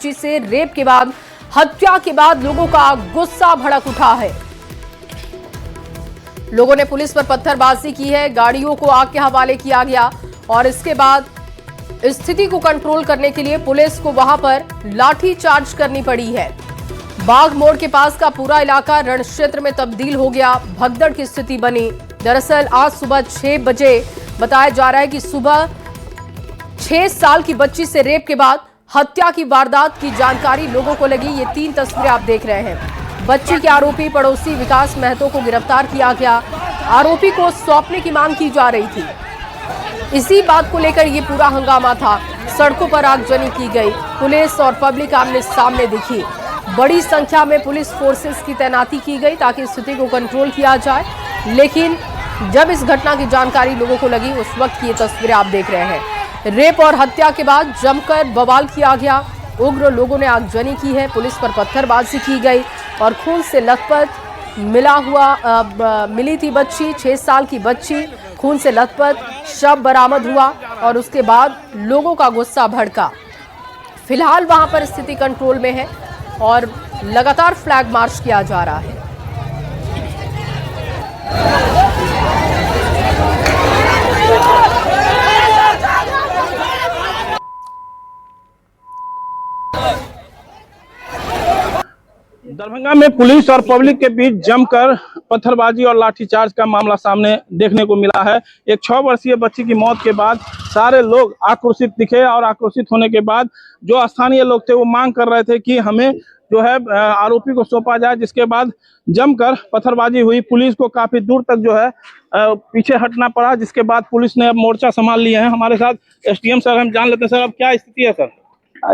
से रेप के बाद हत्या के बाद लोगों का गुस्सा भड़क उठा है। लोगों ने पुलिस पर पत्थरबाजी की है, गाड़ियों को आग के हवाले किया गया और इसके बाद स्थिति को कंट्रोल करने के लिए पुलिस को वहां पर लाठी चार्ज करनी पड़ी है। बाग मोड़ के पास का पूरा इलाका रण क्षेत्र में तब्दील हो गया, भगदड़ की स्थिति बनी। दरअसल आज सुबह 6 बजे बताया जा रहा है कि सुबह 6 साल की बच्ची से रेप के बाद हत्या की वारदात की जानकारी लोगों को लगी। ये 3 तस्वीरें आप देख रहे हैं। बच्ची के आरोपी पड़ोसी विकास महतो को गिरफ्तार किया गया। आरोपी को सौंपने की मांग की जा रही थी। इसी बात को लेकर ये पूरा हंगामा था। सड़कों पर आगजनी की गई, पुलिस और पब्लिक आमने सामने दिखी। बड़ी संख्या में पुलिस फोर्सेस की तैनाती की गई ताकि स्थिति को कंट्रोल किया जाए। लेकिन जब इस घटना की जानकारी लोगों को लगी, उस वक्त की ये तस्वीरें आप देख रहे हैं। रेप और हत्या के बाद जमकर बवाल किया गया। उग्र लोगों ने आगजनी की है, पुलिस पर पत्थरबाजी की गई और खून से लथपथ मिली थी बच्ची, 6 साल की बच्ची, खून से लथपथ शव बरामद हुआ और उसके बाद लोगों का गुस्सा भड़का। फिलहाल वहां पर स्थिति कंट्रोल में है और लगातार फ्लैग मार्च किया जा रहा है। दरभंगा में पुलिस और पब्लिक के बीच जमकर पत्थरबाजी और लाठीचार्ज का मामला सामने देखने को मिला है। एक 6 वर्षीय बच्ची की मौत के बाद सारे लोग आक्रोशित दिखे और आक्रोशित होने के बाद जो स्थानीय लोग थे वो मांग कर रहे थे कि हमें जो है आरोपी को सौंपा जाए, जिसके बाद जमकर पत्थरबाजी हुई। पुलिस को काफी दूर तक जो है पीछे हटना पड़ा, जिसके बाद पुलिस ने अब मोर्चा संभाल लिया है। हमारे साथ एसडीएम सर, हम जान लेते हैं सर अब क्या स्थिति है सर?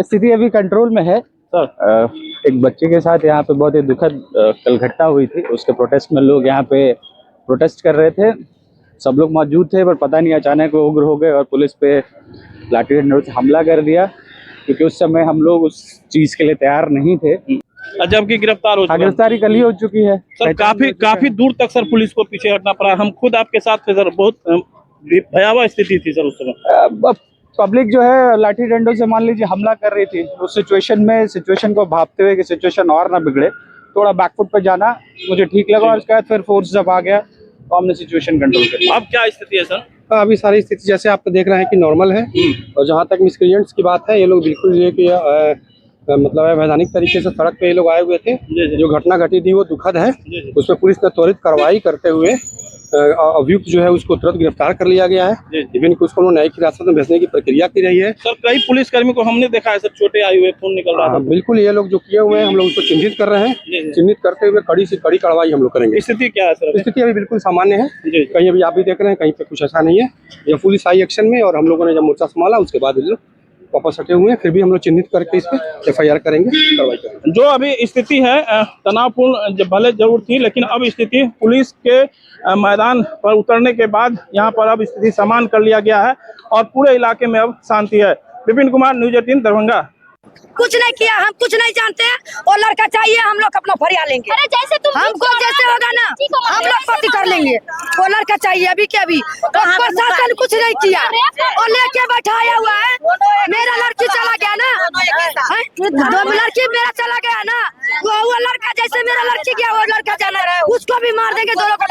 स्थिति अभी कंट्रोल में है सर। एक बच्चे के साथ यहाँ पे बहुत ही दुखद कल घटना हुई थी। उसके प्रोटेस्ट में लोग यहाँ पे प्रोटेस्ट कर रहे थे, सब लोग मौजूद थे, पर पता नहीं अचानक वो उग्र हो गए और पुलिस पे लाठी डंडों से हमला कर दिया, क्योंकि उस समय हम लोग उस चीज के लिए तैयार नहीं थे। जबकि गिरफ्तारी कल ही हो चुकी है सर। काफी दूर तक सर पुलिस को पीछे हटना पड़ा। हम खुद आपके साथ थे सर, बहुत भयावह स्थिति थी सर उस समय। पब्लिक जो है लाठी डंडों से मान लीजिए हमला कर रही थी। उस सिचुएशन को भापते हुए कि सिचुएशन और ना बिगड़े, थोड़ा बैकफुट पे जाना मुझे ठीक लगा और उसके बाद फिर फोर्स जब आ गया तो हमने सिचुएशन कंट्रोल कर लिया। अब क्या स्थिति है सर? अभी सारी स्थिति जैसे आप देख रहे हैं कि नॉर्मल है। और जहाँ तक मिसक्रिएंट्स की बात है, ये लोग बिल्कुल ये कि मतलब वैधानिक तरीके से सड़क पे ये लोग आए हुए थे। जो घटना घटी थी वो दुखद है। उसमें पुलिस ने त्वरित कार्रवाई करते हुए अभियुक्त जो है उसको तुरंत गिरफ्तार कर लिया गया है। इवन उसको न्यायिक हिरासत में भेजने की प्रक्रिया की रही है। सर कई पुलिसकर्मी को हमने देखा है सर, छोटे आयु हुए खून निकल रहा था। बिल्कुल, ये लोग जो किए हुए हैं हम लोग उसको चिन्हित कर रहे हैं। चिन्हित करते हुए कड़ी से कड़ी कार्रवाई हम लोग करेंगे। स्थिति क्या है सर? स्थिति अभी बिल्कुल सामान्य है। कहीं अभी आप भी देख रहे हैं, कहीं पे कुछ ऐसा नहीं है। ये पुलिस आई एक्शन में और हम लोगों ने जब मोर्चा संभाला उसके बाद वापस हटे हुए हैं। फिर भी हम लोग चिन्हित करके इस पे FIR करेंगे, कार्रवाई करेंगे। जो अभी स्थिति है तनावपूर्ण भले जरूर थी, लेकिन अब स्थिति पुलिस के मैदान पर उतरने के बाद यहाँ पर अब स्थिति सामान्य कर लिया गया है और पूरे इलाके में अब शांति है। विपिन कुमार, न्यूज़ 18 दरभंगा। कुछ नहीं किया, हम कुछ नहीं जानते हैं। और लड़का चाहिए, हम लोग अपना फरिया लेंगे। अरे जैसे तुम हमको जैसे होगा ना हम लोग पार्टी कर लेंगे। वो लड़का चाहिए अभी के अभी। प्रशासन कुछ नहीं किया और लेके बैठाया हुआ है। मेरा लड़की चला गया ना, दो लड़की मेरा चला गया ना, वो लड़का जैसे मेरा लड़की गया वो लड़का जाना है, उसको भी मार देंगे। दोनों को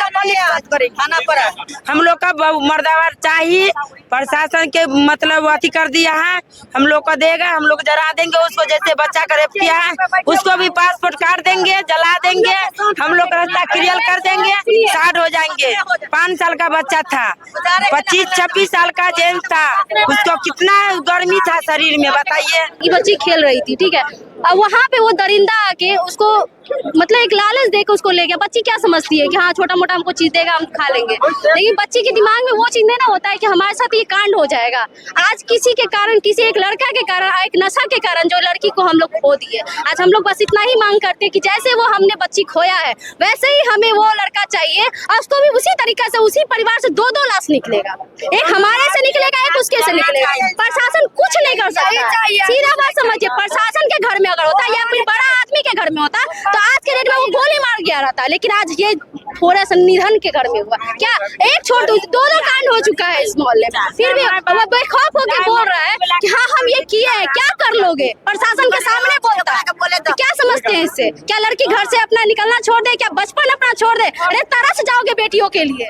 खाना पड़ा। हम लोग का मर्दावर चाहिए। प्रशासन के मतलब अति कर दिया है, हम लोग को देगा, हम लोग जरा देंगे उसको। जैसे बच्चा का रेप किया है उसको भी पासपोर्ट काट देंगे, जला देंगे। हम लोग रास्ता क्लियर कर देंगे, स्टार्ट हो जाएंगे। 5 साल का बच्चा था, 25-26 साल का जेंट्स था, उसको कितना गर्मी था शरीर में बताइए। ये बच्ची खेल रही थी, ठीक है, अब वहाँ पे वो दरिंदा आके उसको मतलब एक लालच देकर उसको ले गया। बच्ची क्या समझती है कि हाँ छोटा मोटा हमको चीज देगा हम खा लेंगे, लेकिन बच्ची के दिमाग में वो चीज नहीं ना होता है कि हमारे साथ ये कांड हो जाएगा। आज किसी के कारण, किसी एक लड़का के कारण, एक नशा के कारण जो लड़की को हम लोग खो दिए। आज हम लोग बस इतना ही मांग करते हैं कि जैसे वो हमने बच्ची खोया है वैसे ही हमें वो लड़का चाहिए। और उसको भी उसी तरीका से उसी परिवार से 2-2 लाश निकलेगा, एक हमारे से निकलेगा, एक उसके से निकलेगा। प्रशासन कुछ नहीं कर सकता। सीधा बात समझिए, प्रशासन के घर में अगर होता या फिर बड़ा आदमी के घर में होता तो आज के डेट में वो गोली मार गया रहता। लेकिन आज ये हो रहा है, निधन के घर में हुआ क्या, एक छोड़ दो, दो कांड हो चुका है इस मोहल्ले में, फिर भी वो बेखौफ होकर बोल रहा है कि हाँ हम ये किए हैं, क्या कर लोगे, प्रशासन के सामने बोलता है, तो क्या समझते हैं इससे, क्या लड़की घर से अपना निकलना छोड़ दे, क्या बचपन अपना छोड़ दे, अरे तरस जाओगे बेटियों के लिए।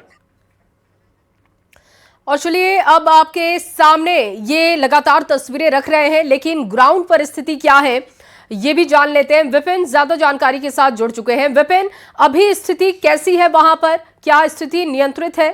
और चलिए अब आपके सामने ये लगातार तस्वीरें रख रहे हैं, लेकिन ग्राउंड पर स्थिति क्या है ये भी जान लेते हैं। विपिन ज्यादा जानकारी के साथ जुड़ चुके हैं। विपिन, अभी स्थिति कैसी है वहां पर, क्या स्थिति नियंत्रित है?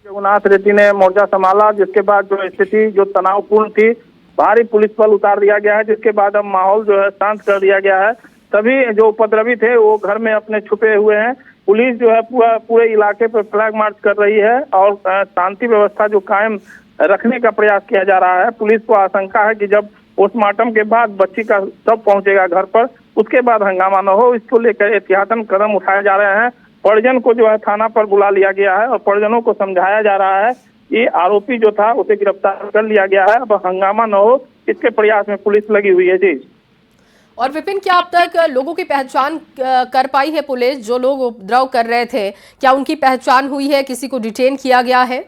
जगन्नाथ रेड्डी ने मोर्चा संभाला, जिसके बाद जो स्थिति जो तनावपूर्ण थी, भारी पुलिस बल उतार दिया गया है, जिसके बाद अब माहौल जो है शांत कर दिया गया है। सभी जो उपद्रवी थे वो घर में अपने छुपे हुए हैं। पुलिस जो है पूरे इलाके पर फ्लैग मार्च कर रही है और शांति व्यवस्था जो कायम रखने का प्रयास किया जा रहा है। पुलिस को आशंका है कि जब पोस्टमार्टम के बाद बच्ची का शव पहुंचेगा घर पर, उसके बाद हंगामा न हो, इसको लेकर एहतियातन कदम उठाए जा रहे हैं। परिजन को जो है थाना पर बुला लिया गया है और परिजनों को समझाया जा रहा है कि आरोपी जो था उसे गिरफ्तार कर लिया गया है, अब हंगामा न हो इसके प्रयास में पुलिस लगी हुई है। जी। और विपिन, क्या अब तक लोगों की पहचान कर पाई है पुलिस? जो लोग उपद्रव कर रहे थे, क्या उनकी पहचान हुई है? किसी को डिटेन किया गया है?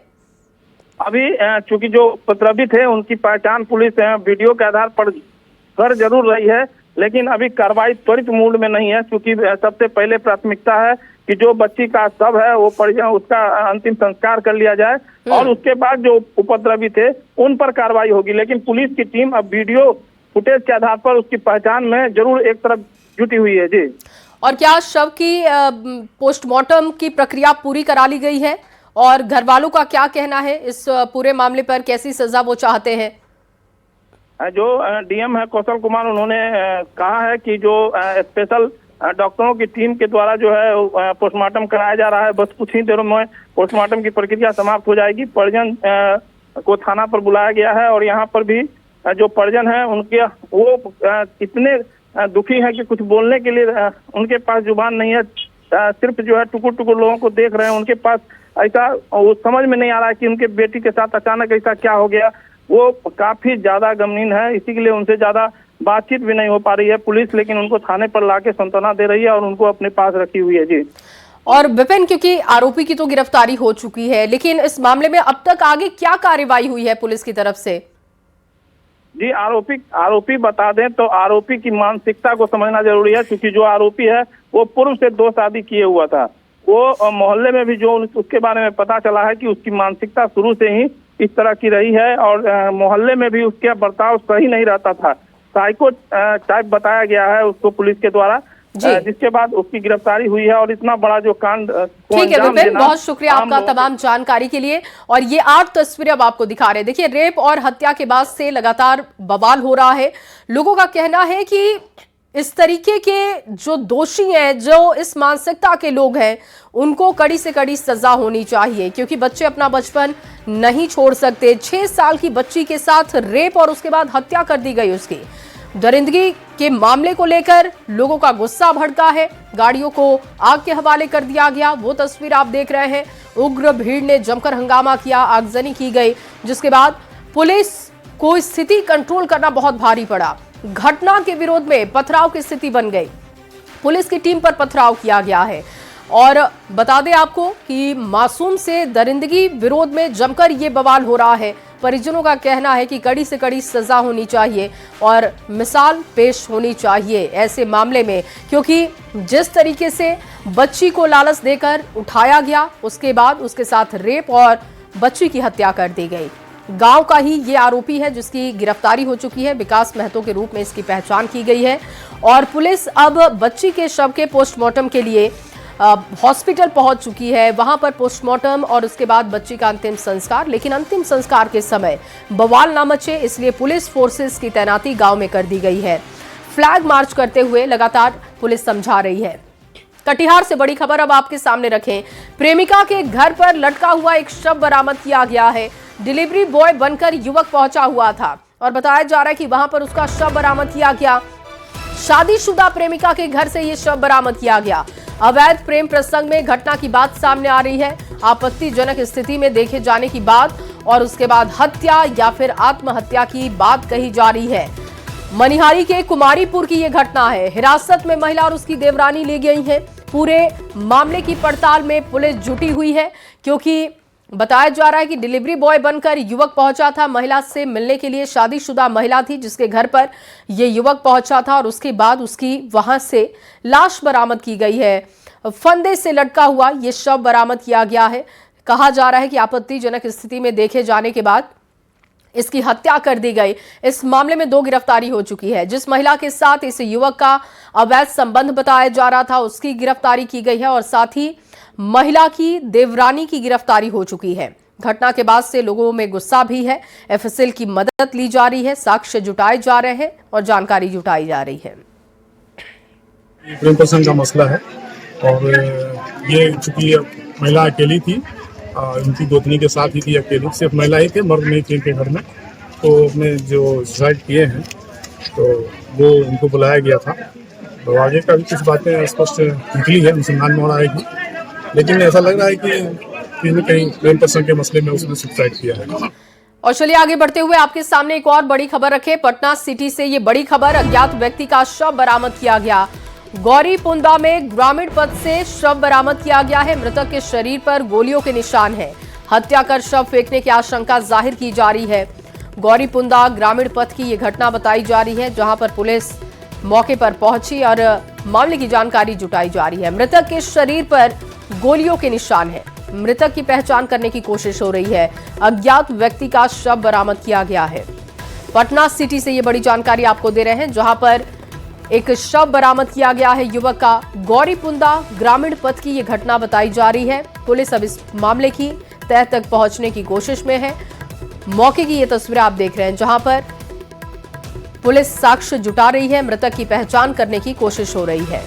अभी चूंकि जो उपद्रवी थे उनकी पहचान पुलिस वीडियो के आधार पर कर जरूर रही है, लेकिन अभी कार्रवाई त्वरित मूड में नहीं है, क्योंकि सबसे पहले प्राथमिकता है कि जो बच्ची का शव है वो परिजन उसका अंतिम संस्कार कर लिया जाए और उसके बाद जो उपद्रवी थे उन पर कार्रवाई होगी। लेकिन पुलिस की टीम अब वीडियो फुटेज के आधार पर उसकी पहचान में जरूर एक तरफ जुटी हुई है। जी। और क्या शव की पोस्टमार्टम की प्रक्रिया पूरी करा ली गई है और घर वालों का क्या कहना है इस पूरे मामले पर? कैसी सजा वो चाहते हैं? जो डीएम है कौशल कुमार, उन्होंने कहा है कि जो स्पेशल डॉक्टरों की टीम के द्वारा जो है पोस्टमार्टम कराया जा रहा है, बस कुछ ही देरों में पोस्टमार्टम की प्रक्रिया समाप्त हो जाएगी। परिजन को थाना पर बुलाया गया है और यहाँ पर भी जो परिजन है उनके वो इतने दुखी हैं कि कुछ बोलने के लिए उनके पास जुबान नहीं है। सिर्फ जो है टुकुर टुकुर लोगों को देख रहे हैं, उनके पास ऐसा वो समझ में नहीं आ रहा है कि उनके बेटी के साथ अचानक ऐसा क्या हो गया। वो काफी ज्यादा गमगीन है, इसी के लिए उनसे ज्यादा बातचीत भी नहीं हो पा रही है पुलिस, लेकिन उनको थाने पर लाके सांत्वना दे रही है और उनको अपने पास रखी हुई है। जी। और विपिन, क्योंकि आरोपी की तो गिरफ्तारी हो चुकी है, लेकिन इस मामले में अब तक आगे क्या कार्रवाई हुई है पुलिस की तरफ से? जी, आरोपी बता दें तो आरोपी की मानसिकता को समझना जरूरी है, क्योंकि जो आरोपी है वो पूर्व से 2 शादी किए हुआ था। वो मोहल्ले में भी जो उसके बारे में पता चला है कि उसकी मानसिकता शुरू से ही इस तरह की रही है और मोहल्ले में भी उसका बर्ताव सही नहीं रहता था। साइको टाइप बताया गया है उसको पुलिस के द्वारा, जिसके बाद उसकी गिरफ्तारी हुई है और इतना बड़ा जो कांड। ठीक है विपिन, बहुत शुक्रिया आपका तमाम जानकारी के लिए। और ये 8 तस्वीरें अब आपको दिखा रहे हैं। देखिए, रेप और हत्या के बाद से लगातार बवाल हो रहा है। लोगों का कहना है कि इस तरीके के जो दोषी हैं, जो इस मानसिकता के लोग हैं, उनको कड़ी से कड़ी सजा होनी चाहिए, क्योंकि बच्चे अपना बचपन नहीं छोड़ सकते। 6 साल की बच्ची के साथ रेप और उसके बाद हत्या कर दी गई उसकी। दरिंदगी के मामले को लेकर लोगों का गुस्सा भड़का है, गाड़ियों को आग के हवाले कर दिया गया। वो तस्वीर आप देख रहे हैं। उग्र भीड़ ने जमकर हंगामा किया, आगजनी की गई, जिसके बाद पुलिस को स्थिति कंट्रोल करना बहुत भारी पड़ा। घटना के विरोध में पथराव की स्थिति बन गई। पुलिस की टीम पर पथराव किया गया है। और बता दें आपको कि मासूम से दरिंदगी विरोध में जमकर ये बवाल हो रहा है। परिजनों का कहना है कि कड़ी से कड़ी सजा होनी चाहिए और मिसाल पेश होनी चाहिए ऐसे मामले में, क्योंकि जिस तरीके से बच्ची को लालच देकर उठाया गया, उसके बाद उसके साथ रेप और बच्ची की हत्या कर दी गई। गांव का ही ये आरोपी है जिसकी गिरफ्तारी हो चुकी है। विकास महतो के रूप में इसकी पहचान की गई है और पुलिस अब बच्ची के शव के पोस्टमार्टम के लिए हॉस्पिटल पहुंच चुकी है। वहां पर पोस्टमार्टम और उसके बाद बच्ची का अंतिम संस्कार, लेकिन अंतिम संस्कार के समय बवाल ना मचे, इसलिए पुलिस फोर्सेस की तैनाती गांव में कर दी गई है। फ्लैग मार्च करते हुए लगातार पुलिस समझा रही है। कटिहार से बड़ी खबर अब आपके सामने रखें। प्रेमिका के घर पर लटका हुआ एक शव बरामद किया गया है। डिलीवरी बॉय बनकर युवक पहुंचा हुआ था और बताया जा रहा है कि वहां पर उसका शव बरामद किया गया। शादीशुदा प्रेमिका के घर से यह शव बरामद किया गया। अवैध प्रेम प्रसंग में घटना की बात सामने आ रही है। आपत्तिजनक स्थिति में देखे जाने की बात और उसके बाद हत्या या फिर आत्महत्या की बात कही जा रही है। मनिहारी के कुमारीपुर की ये घटना है। हिरासत में महिला और उसकी देवरानी ली गई है। पूरे मामले की पड़ताल में पुलिस जुटी हुई है, क्योंकि बताया जा रहा है कि डिलीवरी बॉय बनकर युवक पहुंचा था महिला से मिलने के लिए। शादीशुदा महिला थी जिसके घर पर यह युवक पहुंचा था और उसके बाद उसकी वहां से लाश बरामद की गई है। फंदे से लटका हुआ यह शव बरामद किया गया है। कहा जा रहा है कि आपत्तिजनक स्थिति में देखे जाने के बाद इसकी हत्या कर दी गई। इस मामले में 2 गिरफ्तारी हो चुकी है। जिस महिला के साथ इस युवक का अवैध संबंध बताया जा रहा था उसकी गिरफ्तारी की गई है और साथ ही महिला की देवरानी की गिरफ्तारी हो चुकी है। घटना के बाद से लोगों में गुस्सा भी है। एफएसएल की मदद ली जा रही है, साक्ष्य जुटाए जा रहे हैं और जानकारी जुटाई जा रही है। प्रेम प्रसंग का मसला है और ये चूंकि महिला अकेली थी, उनकी गोतनी के साथ ही थी, अकेली सिर्फ महिला ही थे, मर्द नहीं थे इनके घर में। तो उसने जो सुसाइड किए हैं तो वो उनको बुलाया गया था। तो आगे का भी कुछ बातें स्पष्ट निकली है, अनुसंधान में हो रहा है लेकिन ऐसा लग रहा है कि कहीं प्रेम प्रसंग के मसले में उसने सुसाइड किया है। और चलिए आगे बढ़ते हुए आपके सामने एक और बड़ी खबर रखे। पटना सिटी से ये बड़ी खबर, अज्ञात व्यक्ति का शव बरामद किया गया। गौरीपुंदा में ग्रामीण पथ से शव बरामद किया गया है। मृतक के शरीर पर गोलियों के निशान हैं। हत्या कर शव फेंकने की आशंका जाहिर की जा रही है। गौरीपुंदा ग्रामीण पथ की ये घटना बताई जा रही है, जहां पर पुलिस मौके पर पहुंची और मामले की जानकारी जुटाई जा रही है। मृतक के शरीर पर गोलियों के निशान हैं। मृतक की पहचान करने की कोशिश हो रही है। अज्ञात व्यक्ति का शव बरामद किया गया है। पटना सिटी से ये बड़ी जानकारी आपको दे रहे हैं, जहां पर एक शव बरामद किया गया है युवक का। गौरीपुंदा ग्रामीण पथ की ये घटना बताई जा रही है। पुलिस अब इस मामले की तह तक पहुंचने की कोशिश में है। मौके की ये तस्वीरें आप देख रहे हैं, जहां पर पुलिस साक्ष्य जुटा रही है, मृतक की पहचान करने की कोशिश हो रही है।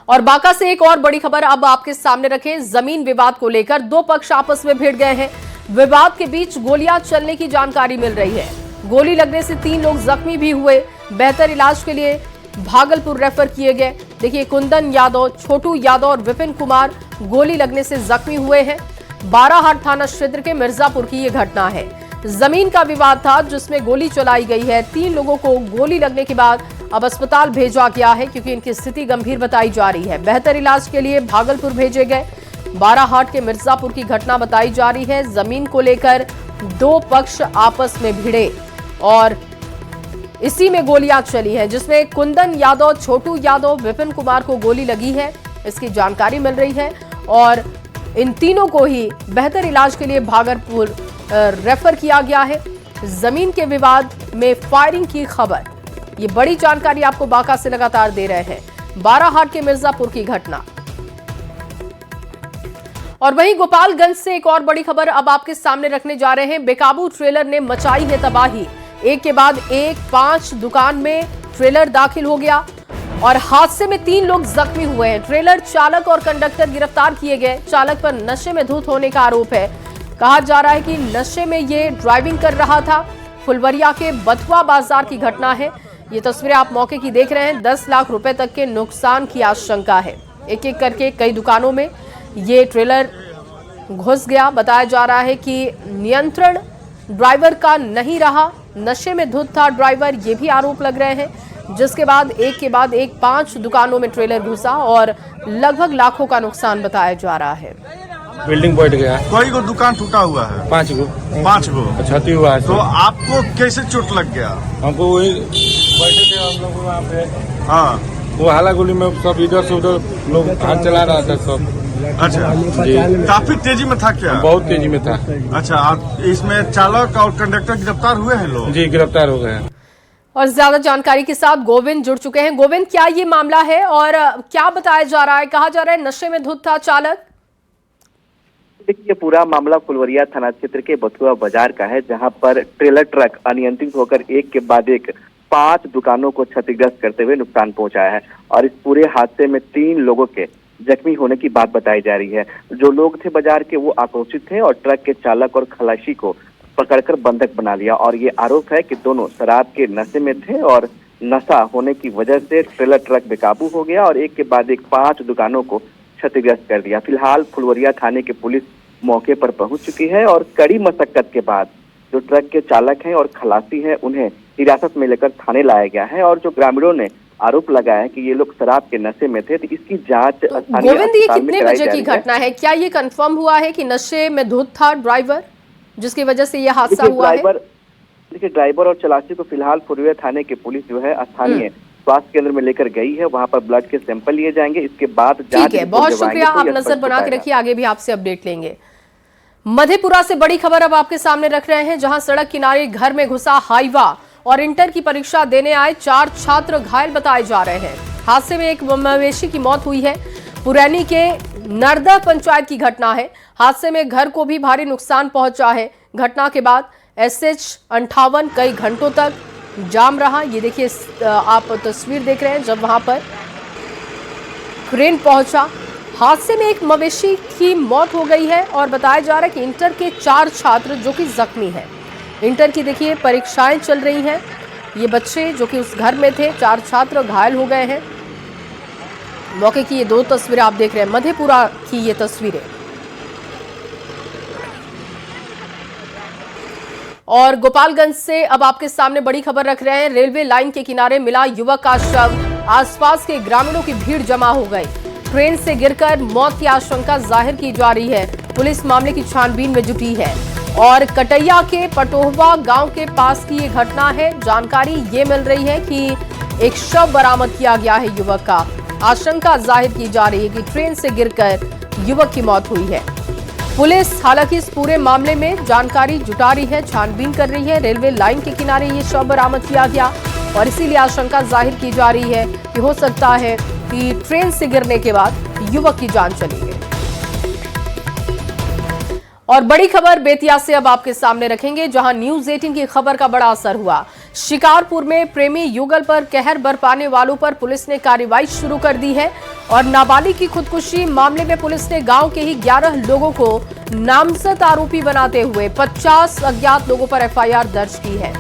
और बांका से एक और बड़ी खबर अब आपके सामने रखें। जमीन विवाद को लेकर 2 पक्ष आपस में भिड़ गए हैं। विवाद के बीच गोलियां चलने की जानकारी मिल रही है। गोली लगने से 3 लोग जख्मी भी हुए, बेहतर इलाज के लिए भागलपुर रेफर किए गए। देखिए, कुंदन यादव, छोटू यादव और विपिन कुमार गोली लगने से जख्मी हुए हैं। बाराहाट थाना क्षेत्र के मिर्जापुर की ये घटना है। जमीन का विवाद था जिसमें गोली चलाई गई है। 3 लोगों को गोली लगने के बाद अब अस्पताल भेजा गया है, क्योंकि इनकी स्थिति गंभीर बताई जा रही है। बेहतर इलाज के लिए भागलपुर भेजे गए। बाराहाट के मिर्जापुर की घटना बताई जा रही है। जमीन को लेकर 2 पक्ष आपस में भिड़े और इसी में गोलियां चली हैं, जिसमें कुंदन यादव, छोटू यादव, विपिन कुमार को गोली लगी है। इसकी जानकारी मिल रही है और इन तीनों को ही बेहतर इलाज के लिए भागलपुर रेफर किया गया है। जमीन के विवाद में फायरिंग की खबर, ये बड़ी जानकारी आपको बांका से लगातार दे रहे हैं। बाराहाट के मिर्जापुर की घटना। और वहीं गोपालगंज से एक और बड़ी खबर अब आपके सामने रखने जा रहे हैं। बेकाबू ट्रेलर ने मचाई है तबाही। एक के बाद एक 5 दुकान में ट्रेलर दाखिल हो गया और हादसे में 3 लोग जख्मी हुए हैं। ट्रेलर चालक और कंडक्टर गिरफ्तार किए गए। चालक पर नशे में धुत होने का आरोप है। कहा जा रहा है कि नशे में ये ड्राइविंग कर रहा था। फुलवरिया के बथुआ बाजार की घटना है। ये तस्वीरें आप मौके की देख रहे हैं। 10 लाख रुपए तक के नुकसान की आशंका है। एक एक करके कई दुकानों में ये ट्रेलर घुस गया। बताया जा रहा है कि नियंत्रण ड्राइवर का नहीं रहा, नशे में धुत था ड्राइवर, ये भी आरोप लग रहे हैं। जिसके बाद एक 5 दुकानों में ट्रेलर घुसा और लगभग लाखों का नुकसान बताया जा रहा है। बिल्डिंग बैठ गया। कई गो दुकान टूटा हुआ है? 5 गो। 5 गो क्षति हुआ है। तो आपको कैसे चोट लग गया? हमको वही बैठे थे हम लोग वहाँ पे। हाँ, वो हाला गोली में सब इधर से उधर लोग हाथ चला रहा था सब। अच्छा जी। काफी तेजी में था क्या? बहुत तेजी में था। अच्छा, आप इसमें चालक और कंडक्टर गिरफ्तार हुए हैं लोग? जी, गिरफ्तार हो गए हैं। और ज्यादा जानकारी के साथ गोविंद जुड़ चुके हैं। गोविंद, क्या ये मामला है और क्या बताया जा रहा है? कहा जा रहा है नशे में धुत था चालक। देखिए, पूरा मामला फुलवरिया थाना क्षेत्र के बथुआ बाजार का है, जहां पर ट्रेलर ट्रक अनियंत्रित होकर एक के बाद एक 5 दुकानों को क्षतिग्रस्त करते हुए नुकसान पहुंचाया है। और इस पूरे हादसे में 3 लोगों के जख्मी होने की बात बताई जा रही है। जो लोग थे बाजार के वो आक्रोशित थे और ट्रक के चालक और खलासी को पकड़कर बंधक बना लिया। और ये आरोप है कि दोनों शराब के नशे में थे और नशा होने की वजह से ट्रेलर ट्रक बेकाबू हो गया और एक के बाद एक 5 दुकानों को क्षतिग्रस्त कर दिया। फिलहाल फुलवरिया थाने की पुलिस मौके पर पहुंच चुकी है और कड़ी मशक्कत के बाद जो ट्रक के चालक हैं और खलासी हैं उन्हें हिरासत में लेकर थाने लाया गया है। और जो ग्रामीणों ने आरोप लगाया है कि ये लोग शराब के नशे में थे, तो इसकी जांच गोविंद, ये कितने बजे की घटना है? क्या ये कंफर्म हुआ है कि नशे में धुत था ड्राइवर, जिसकी वजह से ये हादसा हुआ है? देखिए, ड्राइवर और चलाची को फिलहाल पूर्वी थाने की पुलिस जो है स्थानीय स्वास्थ्य केंद्र में लेकर गई है। वहां पर ब्लड के सैंपल लिए जाएंगे। इसके बाद ठीक है, बहुत शुक्रिया, आप नजर बना के रखिए, आगे भी आपसे अपडेट लेंगे। मधेपुरा से बड़ी खबर अब आपके सामने रख रहे हैं, जहां सड़क किनारे घर में घुसा हाईवा और इंटर की परीक्षा देने आए 4 छात्र घायल बताए जा रहे हैं। हादसे में एक मवेशी की मौत हुई है। पुरैनी के नरदा पंचायत की घटना है। हादसे में घर को भी भारी नुकसान पहुंचा है। घटना के बाद SH58 कई घंटों तक जाम रहा। ये देखिए, आप तस्वीर देख रहे हैं जब वहां पर क्रेन पहुंचा। हादसे में एक मवेशी की मौत हो गई है और बताया जा रहा है कि इंटर के 4 छात्र जो कि जख्मी हैं। इंटर की देखिए परीक्षाएं चल रही हैं। ये बच्चे जो कि उस घर में थे, 4 छात्र घायल हो गए हैं। मौके की ये 2 तस्वीरें आप देख रहे हैं, मधेपुरा की ये तस्वीरें। और गोपालगंज से अब आपके सामने बड़ी खबर रख रहे हैं। रेलवे लाइन के किनारे मिला युवक का शव। आसपास के ग्रामीणों की भीड़ जमा हो गई। ट्रेन से गिरकर मौत की आशंका जाहिर की जा रही है। पुलिस मामले की छानबीन में जुटी है। और कटैया के पटोहवा गांव के पास की ये घटना है। जानकारी ये मिल रही है कि एक शव बरामद किया गया है युवक का। आशंका जाहिर की जा रही है कि ट्रेन से गिरकर युवक की मौत हुई है। पुलिस हालांकि इस पूरे मामले में जानकारी जुटा रही है, छानबीन कर रही है। रेलवे लाइन के किनारे ये शव बरामद किया गया और इसीलिए आशंका जाहिर की जा रही है कि हो सकता है कि ट्रेन से गिरने के बाद युवक की जान चली गई। और बड़ी खबर बेतिया से अब आपके सामने रखेंगे, जहां न्यूज 18 की खबर का बड़ा असर हुआ। शिकारपुर में प्रेमी युगल पर कहर बरपाने वालों पर पुलिस ने कार्रवाई शुरू कर दी है। और नाबालिग की खुदकुशी मामले में पुलिस ने गांव के ही 11 लोगों को नामजद आरोपी बनाते हुए 50 अज्ञात लोगों पर FIR दर्ज की है।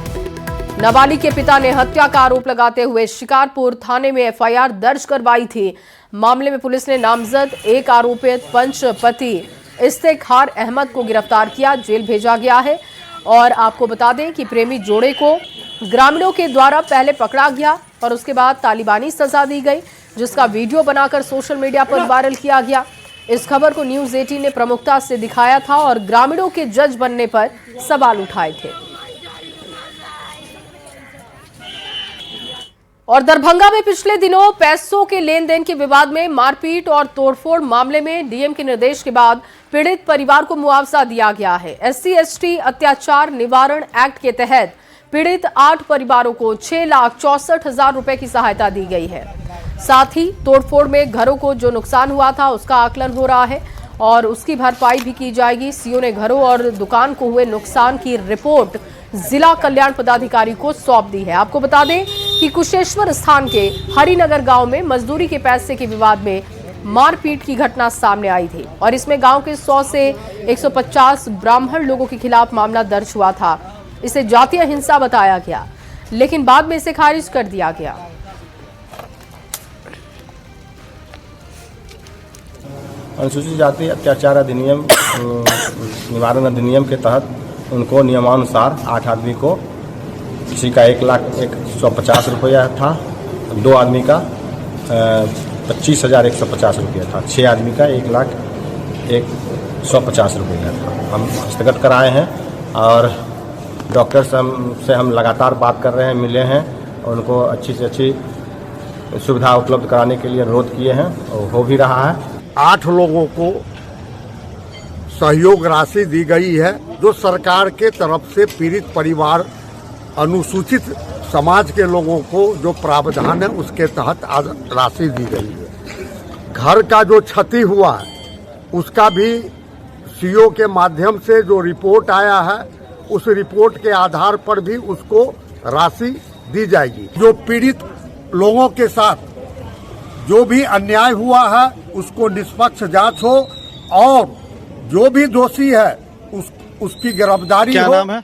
नाबालिग के पिता ने हत्या का आरोप लगाते हुए शिकारपुर थाने में FIR दर्ज करवाई थी। मामले में पुलिस ने नामजद एक आरोपित पंचपति इस्तेखार अहमद को गिरफ्तार किया, जेल भेजा गया है। और आपको बता दें कि प्रेमी जोड़े को ग्रामीणों के द्वारा पहले पकड़ा गया और उसके बाद तालिबानी सजा दी गई, जिसका वीडियो बनाकर सोशल मीडिया पर वायरल किया गया। इस खबर को न्यूज 18 ने प्रमुखता से दिखाया था और ग्रामीणों के जज बनने पर सवाल उठाए थे। और दरभंगा में पिछले दिनों पैसों के लेन देन के विवाद में मारपीट और तोड़फोड़ मामले में डीएम के निर्देश के बाद पीड़ित परिवार को मुआवजा दिया गया है। SC/ST अत्याचार निवारण एक्ट के तहत पीड़ित 8 परिवारों को 6,64,000 रुपए की सहायता दी गई है। साथ ही तोड़फोड़ में घरों को जो नुकसान हुआ था उसका आकलन हो रहा है और उसकी भरपाई भी की जाएगी। सीओ ने घरों और दुकान को हुए नुकसान की रिपोर्ट जिला कल्याण पदाधिकारी को सौंप दी है। आपको बता दें कि कुशेश्वर स्थान के हरिनगर गांव में मजदूरी के पैसे के विवाद में मारपीट की घटना सामने आई थी और इसमें गांव के 100 से 150 ब्राह्मण लोगों के खिलाफ मामला दर्ज हुआ था। इसे जातीय हिंसा बताया गया, लेकिन बाद में इसे खारिज कर दिया गया। अनुसूचित जाति अत्याचार अधिनियम निवारण अधिनियम के तहत उनको नियमानुसार 8 आदमी को, किसी का 1,150,000 रुपया था, 2 आदमी का 25,150 रुपया था, 6 आदमी का 1,150,000 रुपया था। हम हस्तगत कराए हैं और डॉक्टर से हम लगातार बात कर रहे हैं, मिले हैं और उनको अच्छी से अच्छी सुविधा उपलब्ध कराने के लिए अनुरोध किए हैं और हो भी रहा है। 8 लोगों को सहयोग राशि दी गई है, जो सरकार के तरफ से पीड़ित परिवार अनुसूचित समाज के लोगों को जो प्रावधान है उसके तहत राशि दी गई है। घर का जो क्षति हुआ है उसका भी सीओ के माध्यम से जो रिपोर्ट आया है उस रिपोर्ट के आधार पर भी उसको राशि दी जाएगी। जो पीड़ित लोगों के साथ जो भी अन्याय हुआ है उसको निष्पक्ष जांच हो और जो भी दोषी है उसकी गिरफ्तारी हो। क्या नाम है?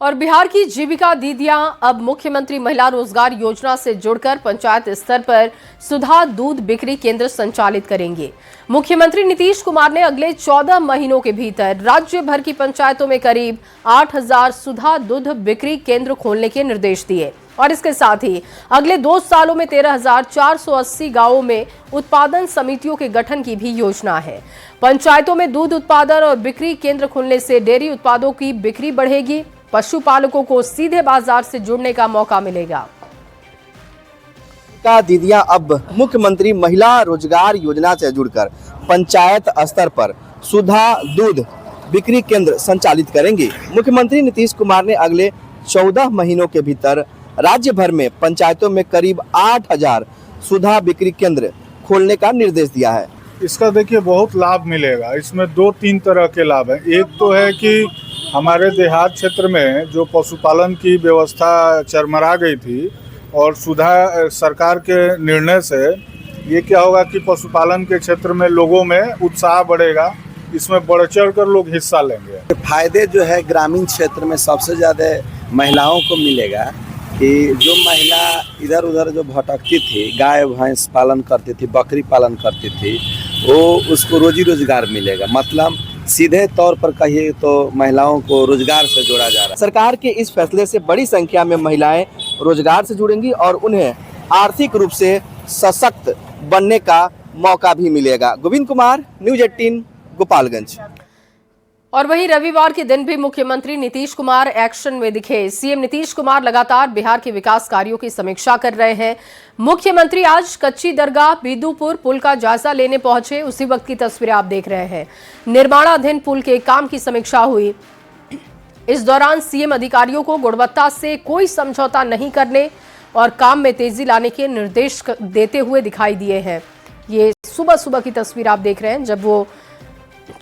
और बिहार की जीविका दीदियां अब मुख्यमंत्री महिला रोजगार योजना से जुड़कर पंचायत स्तर पर सुधा दूध बिक्री केंद्र संचालित करेंगे। मुख्यमंत्री नीतीश कुमार ने अगले 14 महीनों के भीतर राज्य भर की पंचायतों में करीब 8000 सुधा दूध बिक्री केंद्र खोलने के निर्देश दिए और इसके साथ ही अगले 2 सालों में 13,480 गांवों में उत्पादन समितियों के गठन की भी योजना है। पंचायतों में दूध उत्पादन और बिक्री केंद्र खुलने से डेयरी उत्पादों की बिक्री बढ़ेगी, पशुपालकों को सीधे बाजार से जुड़ने का मौका मिलेगा। दीदियां अब मुख्यमंत्री महिला रोजगार योजना से जुड़कर पंचायत स्तर पर सुधा दूध बिक्री केंद्र संचालित करेंगी। मुख्यमंत्री नीतीश कुमार ने अगले 14 महीनों के भीतर राज्य भर में पंचायतों में करीब 8000 सुधा बिक्री केंद्र खोलने का निर्देश दिया है। इसका देखिए बहुत लाभ मिलेगा। इसमें 2-3 तरह के लाभ हैं। एक तो है कि हमारे देहात क्षेत्र में जो पशुपालन की व्यवस्था चरमरा गई थी और सुधा सरकार के निर्णय से ये क्या होगा कि पशुपालन के क्षेत्र में लोगों में उत्साह बढ़ेगा, इसमें बढ़ चढ़ कर लोग हिस्सा लेंगे। फायदे जो है ग्रामीण क्षेत्र में सबसे ज़्यादा महिलाओं को मिलेगा कि जो महिला इधर उधर जो भटकती थी, गाय भैंस पालन करती थी, बकरी पालन करती थी, वो उसको रोजी रोजगार मिलेगा। मतलब सीधे तौर पर कहिए तो महिलाओं को रोजगार से जोड़ा जा रहा है। सरकार के इस फैसले से बड़ी संख्या में महिलाएं रोजगार से जुड़ेंगी और उन्हें आर्थिक रूप से सशक्त बनने का मौका भी मिलेगा। गोविंद कुमार, न्यूज़ 18, गोपालगंज। और वहीं रविवार के दिन भी मुख्यमंत्री नीतीश कुमार एक्शन में दिखे। सीएम नीतीश कुमार लगातार बिहार के विकास कार्यों की समीक्षा कर रहे हैं। मुख्यमंत्री आज कच्ची दरगाह बिदुपुर पुल का जायजा लेने पहुंचे, उसी वक्त की तस्वीरें आप देख रहे हैं। निर्माणाधीन पुल के काम की समीक्षा हुई। इस दौरान सीएम अधिकारियों को गुणवत्ता से कोई समझौता नहीं करने और काम में तेजी लाने के निर्देश देते हुए दिखाई दिए हैं। ये सुबह सुबह की तस्वीर आप देख रहे हैं, जब वो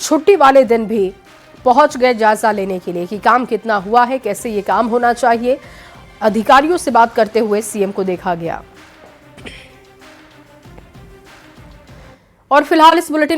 छुट्टी वाले दिन भी पहुंच गए जायजा लेने के लिए कि काम कितना हुआ है, कैसे ये काम होना चाहिए। अधिकारियों से बात करते हुए सीएम को देखा गया। और फिलहाल इस बुलेटिन